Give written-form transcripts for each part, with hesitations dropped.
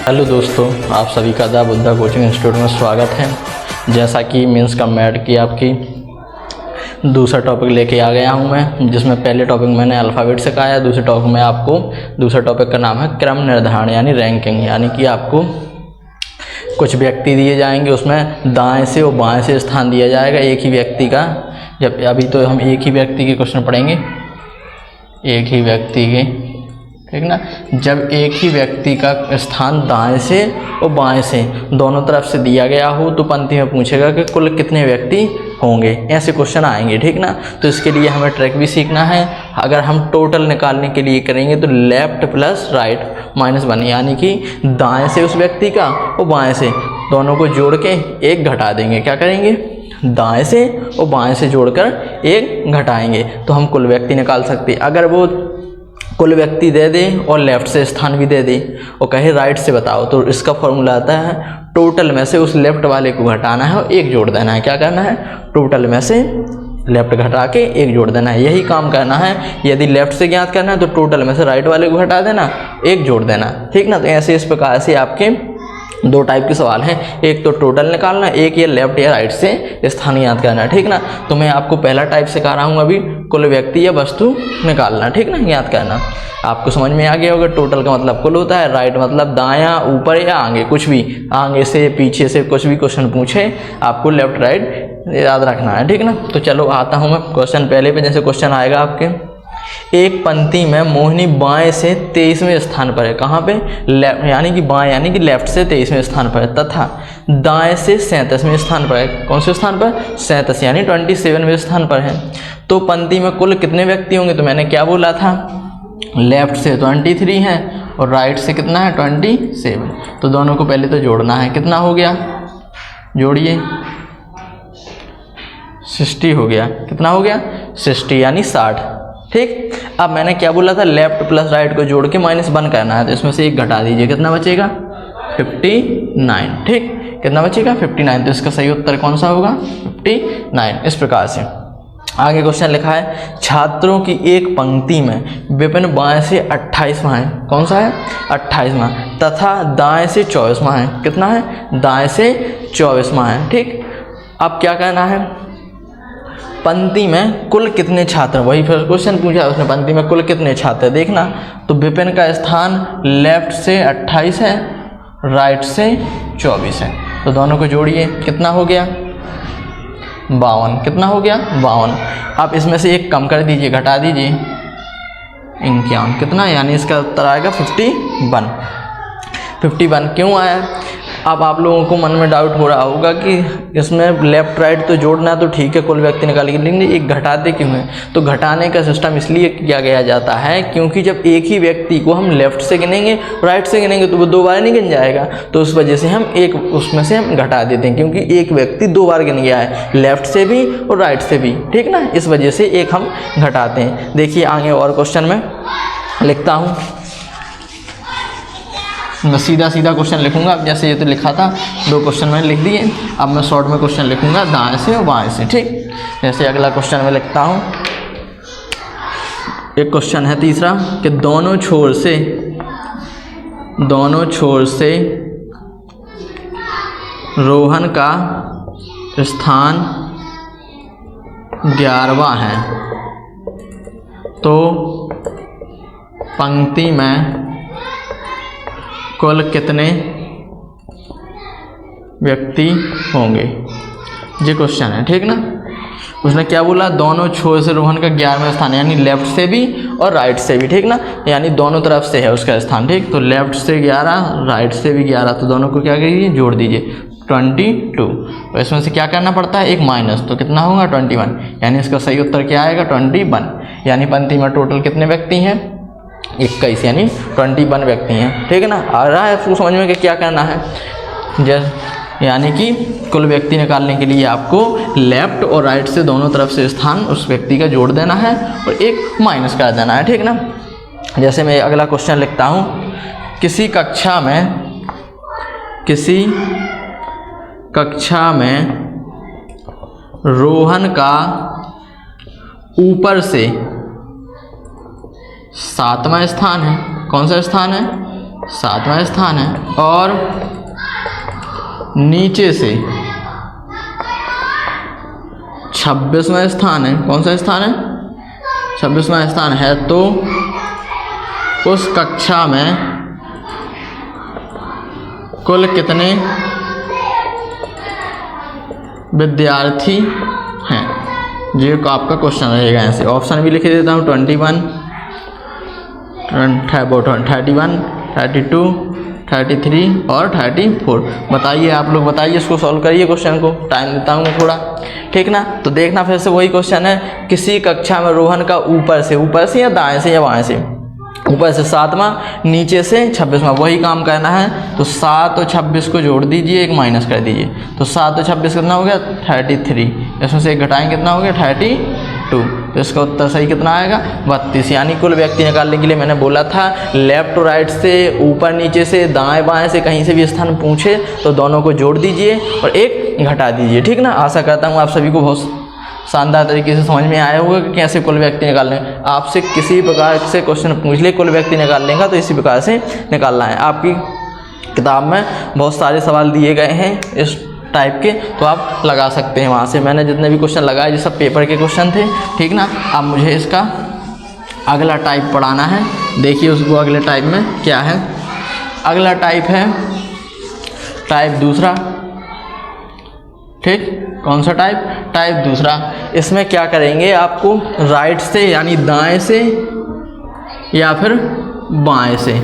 Hello दोस्तों, आप सभी का दा बुद्धा कोचिंग इंस्टीट्यूट में स्वागत है। जैसा कि मीन्स का मैट की आपकी दूसरा टॉपिक लेके आ गया हूं मैं, जिसमें पहले टॉपिक मैंने अल्फ़ाबेट से कहा है। दूसरे टॉपिक में आपको दूसरा टॉपिक का नाम है क्रम निर्धारण यानी रैंकिंग। यानी कि आपको कुछ व्यक्ति दिए जाएंगे, उसमें दाएं से और बाएं से स्थान दिया जाएगा एक ही व्यक्ति का। जब अभी तो हम एक ही व्यक्ति के क्वेश्चन पढ़ेंगे, एक ही व्यक्ति के, ठीक ना। जब एक ही व्यक्ति का स्थान दाएं से और बाएं से दोनों तरफ से दिया गया हो तो पंक्ति में पूछेगा कि कुल कितने व्यक्ति होंगे। ऐसे क्वेश्चन आएंगे, ठीक ना। तो इसके लिए हमें ट्रिक भी सीखना है। अगर हम टोटल निकालने के लिए करेंगे तो लेफ्ट प्लस राइट -1, यानी कि दाएं से उस व्यक्ति का और बाएं से दोनों को जोड़ के एक घटा देंगे। क्या करेंगे? दाएं से और बाएं से जोड़कर एक घटाएंगे तो हम कुल व्यक्ति निकाल सकते। अगर वो कुल व्यक्ति दे दे और लेफ्ट से स्थान भी दे दे और कहे राइट से बताओ, तो इसका फॉर्मूला आता है टोटल में से उस लेफ्ट वाले को घटाना है और एक जोड़ देना है। क्या करना है? टोटल में से लेफ्ट घटा के एक जोड़ देना है। यही काम करना है। यदि लेफ्ट से ज्ञात करना है तो टोटल में से राइट वाले को घटा देना, एक जोड़ देना, ठीक ना। तो ऐसे इस प्रकार से आपके दो टाइप के सवाल हैं, एक तो टोटल निकालना, एक ये लेफ्ट या राइट से स्थान याद करना, ठीक ना। तो मैं आपको पहला टाइप सिखा रहा हूँ अभी, कुल व्यक्ति या वस्तु निकालना, ठीक ना, याद करना। आपको समझ में आ गया होगा। टोटल का मतलब कुल होता है, राइट मतलब दायां, ऊपर या आगे, कुछ भी, आगे से पीछे से कुछ भी क्वेश्चन पूछे आपको लेफ्ट राइट याद रखना है, ठीक ना। तो चलो आता हूँ मैं क्वेश्चन पहले पे। जैसे क्वेश्चन आएगा आपके, एक पंक्ति में मोहिनी बाएं से 23वें स्थान पर है। कहाँ पे? लेफ्ट, यानी कि बाएं यानी कि लेफ्ट से 23वें स्थान पर है, तथा दाएं से 37वें स्थान पर है। कौन से स्थान पर? 37 यानी 27वें स्थान पर है। तो पंक्ति में कुल कितने व्यक्ति होंगे? तो मैंने क्या बोला था, लेफ्ट से 23 है और राइट से कितना है? 27। तो दोनों को पहले तो जोड़ना है। कितना हो गया? जोड़िए, 60 हो गया। कितना हो गया? 60 यानी 60, ठीक। अब मैंने क्या बोला था, लेफ्ट प्लस राइट को जोड़ के -1 करना है, तो इसमें से एक घटा दीजिए। कितना बचेगा? 59, ठीक। कितना बचेगा? 59। तो इसका सही उत्तर कौन सा होगा? 59। इस प्रकार से आगे क्वेश्चन लिखा है, छात्रों की एक पंक्ति में विपिन बाएं से 28वां है। कौन सा है? 28वां, तथा दाएं से 24वां है। कितना है? दाएं से 24वां है, ठीक। अब क्या करना है, पंक्ति में कुल कितने छात्र, वही फिर क्वेश्चन पूछा उसने, पंक्ति में कुल कितने छात्र देखना। तो विपिन का स्थान लेफ्ट से 28 है, राइट से 24 है, तो दोनों को जोड़िए। कितना हो गया? 52। कितना हो गया? 52। आप इसमें से एक कम कर दीजिए, घटा दीजिए, 51। कितना? यानी इसका उत्तर आएगा 51। 51 क्यों आया? अब आप लोगों को मन में डाउट हो रहा होगा कि इसमें लेफ्ट राइट तो जोड़ना तो ठीक है, कुल व्यक्ति निकाल के, लेकिन एक घटाते क्यों है? तो घटाने का सिस्टम इसलिए किया गया जाता है क्योंकि जब एक ही व्यक्ति को हम लेफ्ट से गिनेंगे, राइट से गिनेंगे तो वो 2 बार नहीं गिन जाएगा। तो उस वजह से हम एक उसमें से हम घटा देते हैं, क्योंकि एक व्यक्ति 2 बार गिन गया है, लेफ्ट से भी और राइट से भी, ठीक ना। इस वजह से एक हम घटाते हैं। देखिए आगे और क्वेश्चन में लिखता हूँ, मैं सीधा क्वेश्चन लिखूंगा। अब जैसे ये तो लिखा था, 2 क्वेश्चन मैंने लिख दिए, अब मैं शॉर्ट में क्वेश्चन लिखूंगा दाएं से और बाएं से, ठीक। जैसे अगला क्वेश्चन में लिखता हूँ, एक क्वेश्चन है तीसरा कि दोनों छोर से रोहन का स्थान 11वां है, तो पंक्ति में कुल कितने व्यक्ति होंगे? ये क्वेश्चन है, ठीक ना। उसने क्या बोला, दोनों छोर से रोहन का 11वां स्थान, यानी लेफ्ट से भी और राइट से भी, ठीक ना, यानी दोनों तरफ से है उसका स्थान, ठीक। तो लेफ्ट से 11, राइट से भी 11, तो दोनों को क्या करिए? जोड़ दीजिए, 22। और इसमें से क्या करना पड़ता है? एक माइनस, तो कितना होगा? 21, यानी इसका सही उत्तर क्या आएगा? 21। यानी पंक्ति में टोटल कितने व्यक्ति हैं? 21, यानी 21 व्यक्ति हैं, ठीक है ना। आ रहा है आपको समझ में कि क्या करना है? यानी कि कुल व्यक्ति निकालने के लिए आपको लेफ्ट और राइट से दोनों तरफ से स्थान उस व्यक्ति का जोड़ देना है और एक माइनस कर देना है, ठीक ना। जैसे मैं अगला क्वेश्चन लिखता हूँ, किसी कक्षा में रोहन का ऊपर से 7वां स्थान है। कौन सा स्थान है? 7वां स्थान है। और नीचे से 26वां स्थान है। कौन सा स्थान है? 26वां स्थान है। तो उस कक्षा में कुल कितने विद्यार्थी हैं? ये आपका क्वेश्चन रहेगा। ऐसे ऑप्शन भी लिख देता हूँ 21, 31, 32, 33 और 34। बताइए, आप लोग बताइए, इसको सॉल्व करिए क्वेश्चन को, टाइम देता हूँ मैं थोड़ा, ठीक ना। तो देखना फिर से वही क्वेश्चन है, किसी कक्षा में रोहन का ऊपर से या दाएं से या बाएं से, ऊपर से 7वां, नीचे से 26वां, वही काम करना है। तो 7 और 26 को जोड़ दीजिए, एक माइनस कर दीजिए। तो 7 और 26 कितना हो गया? 33। इसमें से एक घटाएंगे, कितना हो गया? 32। तो इसका उत्तर सही कितना आएगा? 32। यानी कुल व्यक्ति निकालने के लिए मैंने बोला था लेफ्ट टू राइट से, ऊपर नीचे से, दाएं बाएं से कहीं से भी स्थान पूछे तो दोनों को जोड़ दीजिए और एक घटा दीजिए, ठीक ना। आशा करता हूँ आप सभी को बहुत शानदार तरीके से समझ में आया होगा कि कैसे कुल व्यक्ति निकालने हैं। आपसे किसी प्रकार से क्वेश्चन पूछ ले कुल व्यक्ति निकालने का, तो इसी प्रकार से निकालना है। आपकी किताब में बहुत सारे सवाल दिए गए हैं इस टाइप के, तो आप लगा सकते हैं वहाँ से। मैंने जितने भी क्वेश्चन लगाए ये सब पेपर के क्वेश्चन थे, ठीक ना। अब मुझे इसका अगला टाइप पढ़ाना है। देखिए उसको अगले टाइप में क्या है। अगला टाइप है टाइप दूसरा, ठीक। कौन सा टाइप? टाइप दूसरा। इसमें क्या करेंगे, आपको राइट से यानी दाएं से या फिर बाएं से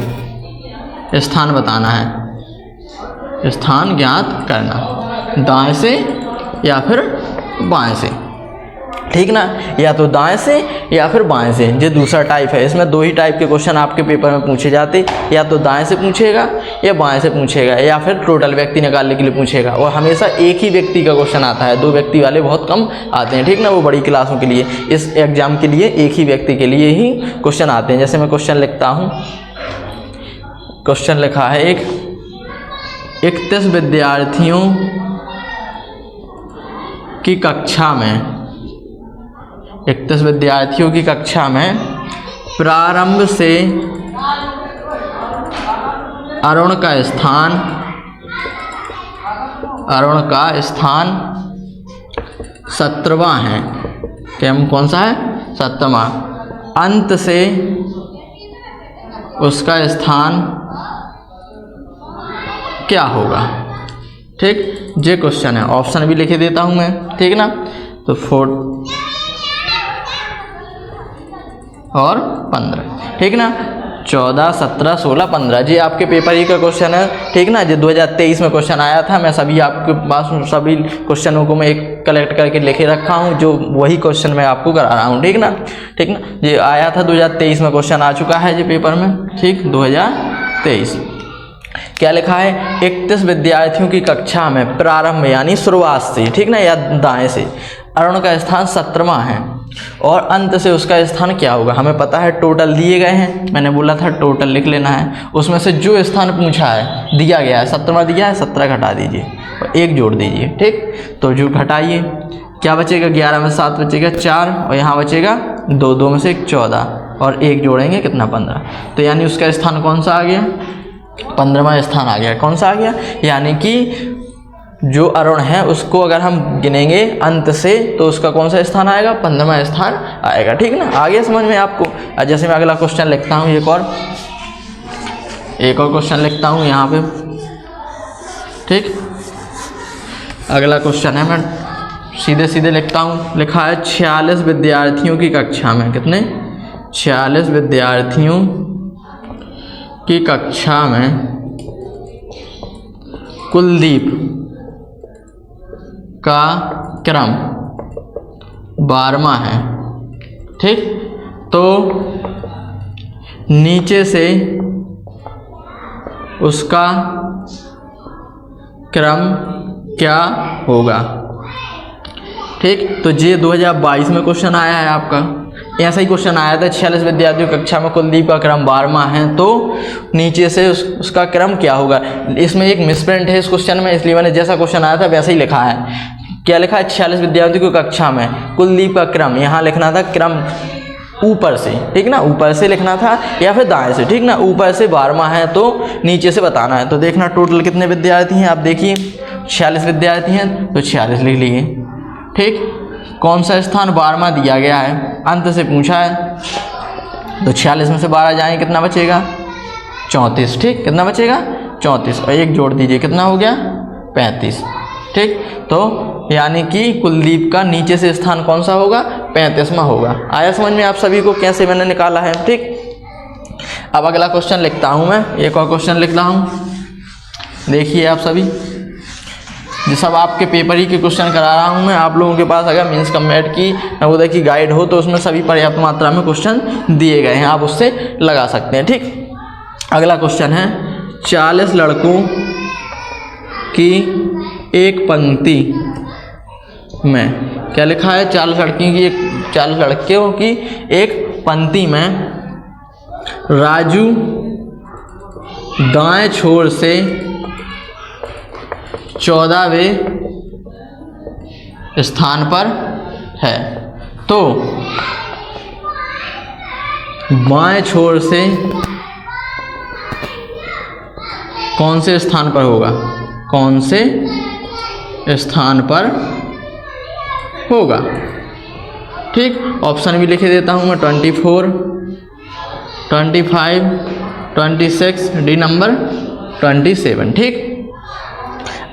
स्थान बताना है, स्थान ज्ञात करना, दाएं से या फिर बाएं से, ठीक ना। या तो दाएं से या फिर बाएं से, ये दूसरा टाइप है। इसमें दो ही टाइप के क्वेश्चन आपके पेपर में पूछे जाते, या तो दाएं से पूछेगा या बाएं से पूछेगा, या फिर टोटल व्यक्ति निकालने के लिए पूछेगा। और हमेशा एक ही व्यक्ति का क्वेश्चन आता है, 2 व्यक्ति वाले बहुत कम आते हैं, ठीक ना, वो बड़ी क्लासों के लिए। इस एग्जाम के लिए एक ही व्यक्ति के लिए ही क्वेश्चन आते हैं। जैसे मैं क्वेश्चन लिखता हूँ, क्वेश्चन लिखा है 31 विद्यार्थियों की कक्षा में, 31 विद्यार्थियों की कक्षा में प्रारंभ से अरुण का स्थान 17वां है। कौन सा है? 17वां। अंत से उसका स्थान क्या होगा, ठीक। ये क्वेश्चन है। ऑप्शन भी लिख देता हूं मैं, ठीक ना। तो 4 और 15, ठीक ना। 14, 17, 16, 15 जी आपके पेपर ही का क्वेश्चन है, ठीक ना। जो 2023 में क्वेश्चन आया था, मैं सभी आपके पास सभी क्वेश्चनों को मैं एक कलेक्ट करके लिखे रखा हूँ, जो वही क्वेश्चन मैं आपको करा रहा हूँ, ठीक ना। ठीक ना, ये आया था 2023 में, क्वेश्चन आ चुका है जी पेपर में, ठीक। 2023 क्या लिखा है? 31 विद्यार्थियों की कक्षा में प्रारंभ यानी शुरुआत से, ठीक ना, या दाएं से अरुण का स्थान 17वां है और अंत से उसका स्थान क्या होगा। हमें पता है टोटल दिए गए हैं, मैंने बोला था टोटल लिख लेना है। उसमें से जो स्थान पूछा है, दिया गया है 17वां दिया है, 17 घटा दीजिए और 1 जोड़ दीजिए, ठीक। तो जो घटाइए क्या बचेगा? 11 में 7 बचेगा 4 और यहाँ बचेगा 2, 2 में से 1 14 और 1 जोड़ेंगे कितना? 15। तो यानी उसका स्थान कौन सा आ गया? 15वां स्थान आ गया। कौन सा आ गया? यानी कि जो अरुण है उसको अगर हम गिनेंगे अंत से तो उसका कौन सा स्थान आएगा? 15वां स्थान आएगा, ठीक ना। आ गया समझ में आपको? जैसे मैं अगला क्वेश्चन लिखता हूँ, एक और क्वेश्चन लिखता हूँ यहाँ पे, ठीक। अगला क्वेश्चन है, मैं सीधे सीधे लिखता हूँ। लिखा है 46 विद्यार्थियों की कक्षा में, कितने? 46 विद्यार्थियों की कक्षा में कुलदीप का क्रम 12वां है, ठीक। तो नीचे से उसका क्रम क्या होगा, ठीक। तो ये 2022 में क्वेश्चन आया है आपका, ऐसा ही क्वेश्चन आया था। 46 विद्यार्थियों की कक्षा में कुलदीप का क्रम 12वां है, तो नीचे से उसका क्रम क्या होगा। इसमें एक मिसप्रिंट है इस क्वेश्चन में, इसलिए मैंने जैसा क्वेश्चन आया था वैसा ही लिखा है। क्या लिखा है? 46 विद्यार्थियों की कक्षा में कुलदीप का क्रम, यहाँ लिखना था क्रम ऊपर से, ठीक ना, ऊपर से लिखना था या फिर दाएं से, ठीक ना। ऊपर से 12वां है तो नीचे से बताना है। तो देखना टोटल कितने विद्यार्थी हैं, आप देखिए 46 विद्यार्थी हैं तो 46 लिख लीजिए, ठीक। कौन सा स्थान 12वां दिया गया है, अंत से पूछा है, तो 46 में से 12 जाएंगे कितना बचेगा 34, ठीक। कितना बचेगा 34 और एक जोड़ दीजिए कितना हो गया 35, ठीक। तो यानी कि कुलदीप का नीचे से स्थान कौन सा होगा 35वां होगा। आया समझ में आप सभी को कैसे मैंने निकाला है, ठीक। अब अगला क्वेश्चन लिखता हूँ मैं, एक और क्वेश्चन लिख रहा हूँ, देखिए आप सभी। जो सब आपके पेपर ही के क्वेश्चन करा रहा हूँ मैं, आप लोगों के पास अगर मीन्स कमेट की नवोदय की गाइड हो तो उसमें सभी पर्याप्त मात्रा में क्वेश्चन दिए गए हैं, आप उससे लगा सकते हैं, ठीक। अगला क्वेश्चन है 40 लड़कों की एक पंक्ति में, क्या लिखा है 40 लड़कियों की एक पंक्ति में राजू दाएं छोर से 14वें स्थान पर है, तो बाएं छोर से कौन से स्थान पर होगा, कौन से स्थान पर होगा, ठीक। ऑप्शन भी लिख देता हूँ मैं 24, 25, 26, डी नंबर 27, ठीक।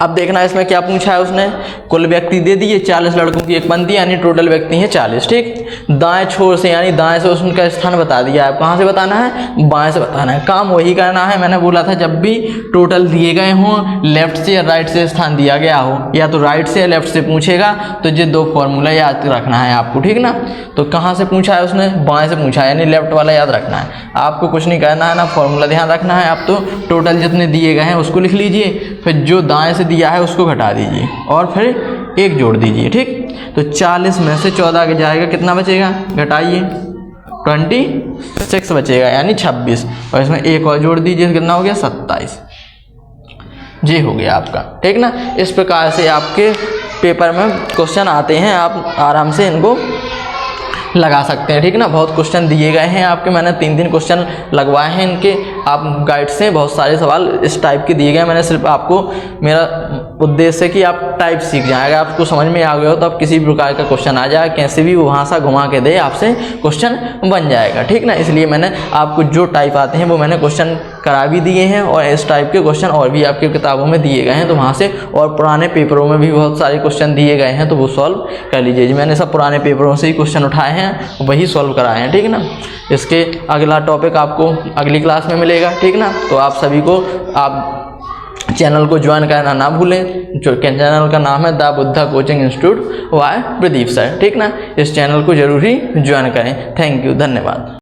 अब देखना इसमें क्या पूछा है उसने, कुल व्यक्ति दे दिए 40 लड़कों की एक पंक्ति, यानी टोटल व्यक्ति हैं 40, ठीक। दाएं छोर से यानी दाएं से उसका स्थान बता दिया है, कहाँ से बताना है बाएं से बताना है। काम वही करना है, मैंने बोला था जब भी टोटल दिए गए हों लेफ्ट से या राइट से स्थान दिया गया हो, या तो राइट से या लेफ्ट से पूछेगा तो ये दो फॉर्मूला याद रखना है आपको, ठीक ना। तो कहाँ से पूछा है उसने, बाएं से पूछा है, यानी लेफ्ट वाला याद रखना है, आपको कुछ नहीं करना है ना, फॉर्मूला ध्यान रखना है। आप तो टोटल जितने दिए गए हैं उसको लिख लीजिए, फिर जो दाएं से दिया है उसको घटा दीजिए और फिर एक जोड़ दीजिए, ठीक। तो 40 में से 14 के जाएगा कितना बचेगा, घटाइए 26 बचेगा यानी 26, और इसमें एक और जोड़ दीजिए कितना हो गया 27, ये हो गया आपका, ठीक ना। इस प्रकार से आपके पेपर में क्वेश्चन आते हैं, आप आराम से इनको लगा सकते हैं, ठीक ना। बहुत क्वेश्चन दिए गए हैं आपके, मैंने 3 क्वेश्चन लगवाए हैं इनके, आप गाइड से बहुत सारे सवाल इस टाइप के दिए गए। मैंने सिर्फ आपको, मेरा उद्देश्य है कि आप टाइप सीख जाएं, अगर आपको समझ में आ गया हो तो आप किसी भी प्रकार का क्वेश्चन आ जाए कैसे भी वो भाषा घुमा के दे आपसे क्वेश्चन बन जाएगा, ठीक ना। इसलिए मैंने आपको जो टाइप आते हैं वो मैंने क्वेश्चन करा भी दिए हैं, और इस टाइप के क्वेश्चन और भी आपकी किताबों में दिए गए हैं, तो वहाँ से और पुराने पेपरों में भी बहुत सारे क्वेश्चन दिए गए हैं, तो वो सॉल्व कर लीजिए जी। मैंने सब पुराने पेपरों से ही क्वेश्चन उठाए हैं, वही सॉल्व कराए हैं, ठीक ना। इसके अगला टॉपिक आपको अगली क्लास में मिलेगा, ठीक ना। तो आप सभी को, आप चैनल को ज्वाइन करना ना भूलें, जो चैनल का नाम है the Buddha coaching institute by Pradeep sir, ठीक ना। इस चैनल को जरूर ही ज्वाइन करें। थैंक यू, धन्यवाद।